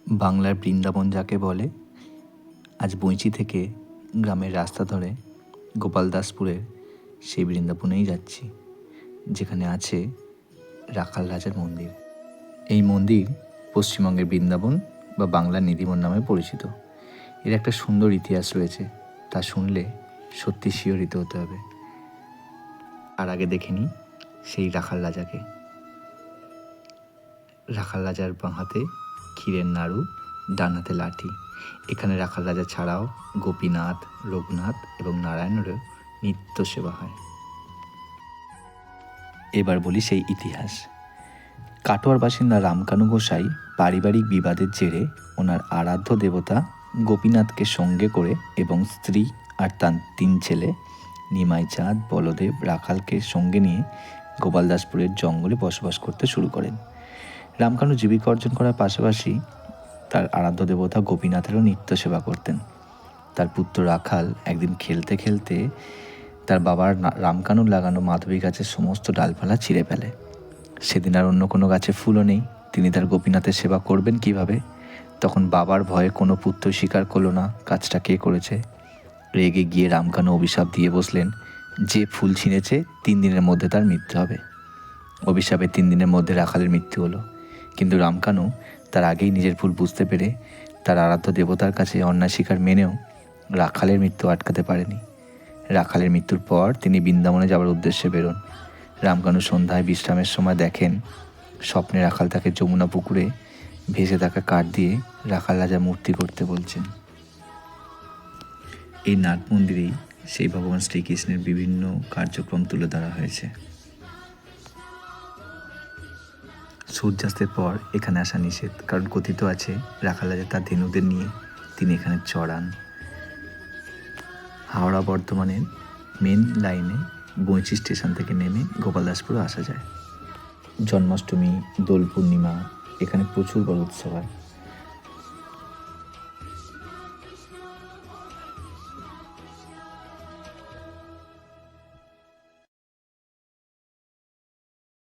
বাংলার বৃন্দাবন যাকে বলে, আজ বৈঁচি থেকে গ্রামের রাস্তা ধরে গোপালদাসপুরের সেই বৃন্দাবনেই যাচ্ছি, যেখানে আছে রাখাল রাজার মন্দির। এই মন্দির পশ্চিমবঙ্গের বৃন্দাবন বা বাংলার নিধিবন নামে পরিচিত। এর একটা সুন্দর ইতিহাস রয়েছে, তা শুনলে সত্যি শিহরিত হতে হবে। আর আগে দেখে নিই সেই রাখাল রাজাকে। রাখাল রাজার বাঁ হাতে ক্ষীরের নাড়ু, ডান হাতে লাঠি। এখানে রাখাল রাজা ছাড়াও গোপীনাথ, রঘুনাথ এবং নারায়ণেরও নিত্য সেবা হয়। এবার বলি সেই ইতিহাস। কাটোয়ার বাসিন্দা রামকানু গোসাই পারিবারিক বিবাদের জেরে ওনার আরাধ্য দেবতা গোপীনাথকে সঙ্গে করে এবং স্ত্রী আর তার 3 ছেলে নিমাই চাঁদ, বলদেব, রাখালকে সঙ্গে নিয়ে গোপালদাসপুরের জঙ্গলে বসবাস করতে শুরু করেন। রামকানু জীবিকা অর্জন করার পাশাপাশি তার আরাধ্য দেবতা গোপীনাথেরও নিত্য সেবা করতেন। তার পুত্র রাখাল একদিন খেলতে খেলতে তার বাবার রামকানুর লাগানো মাধবী গাছের সমস্ত ডালপালা ছিঁড়ে ফেলে। সেদিন আর অন্য কোনো গাছে ফুলও নেই, তিনি তার গোপীনাথের সেবা করবেন কিভাবে? তখন বাবার ভয়ে কোনো পুত্র স্বীকার করলো না কাজটা কে করেছে। রেগে গিয়ে রামকানু অভিশাপ দিয়ে বসলেন, যে ফুল ছিঁড়েছে 3 দিনের মধ্যে তার মৃত্যু হবে। অভিশাপে 3 দিনের মধ্যে রাখালের মৃত্যু হলো। কিন্তু রামকানু তার আগেই নিজের ভুল বুঝতে পেরে তার আরাধ্য দেবতার কাছে অন্যায় স্বীকার মেনেও রাখালের মৃত্যু আটকাতে পারেনি। রাখালের মৃত্যুর পর তিনি বৃন্দাবনে যাওয়ার উদ্দেশ্যে বেরোন। রামকানু সন্ধ্যায় বিশ্রামের সময় দেখেন স্বপ্নে রাখাল তাকে যমুনা পুকুরে ভেসে থাকা কাঠ দিয়ে রাখাল রাজা মূর্তি করতে বলছেন। এই নাট মন্দিরেই সেই ভগবান শ্রীকৃষ্ণের বিভিন্ন কার্যক্রম তুলে ধরা হয়েছে। সূর্যাস্তের পর এখানে আসা নিষেধ, কারণ কথিত আছে রাখাল রাজা তার ধেনুদের নিয়ে তিনি এখানে চড়ান। হাওড়া বর্ধমানের মেন লাইনে বৈঁচি স্টেশন থেকে নেমে গোপালদাসপুরে আসা যায়। জন্মাষ্টমী, দোল পূর্ণিমা এখানে প্রচুর বড় উৎসব হয়।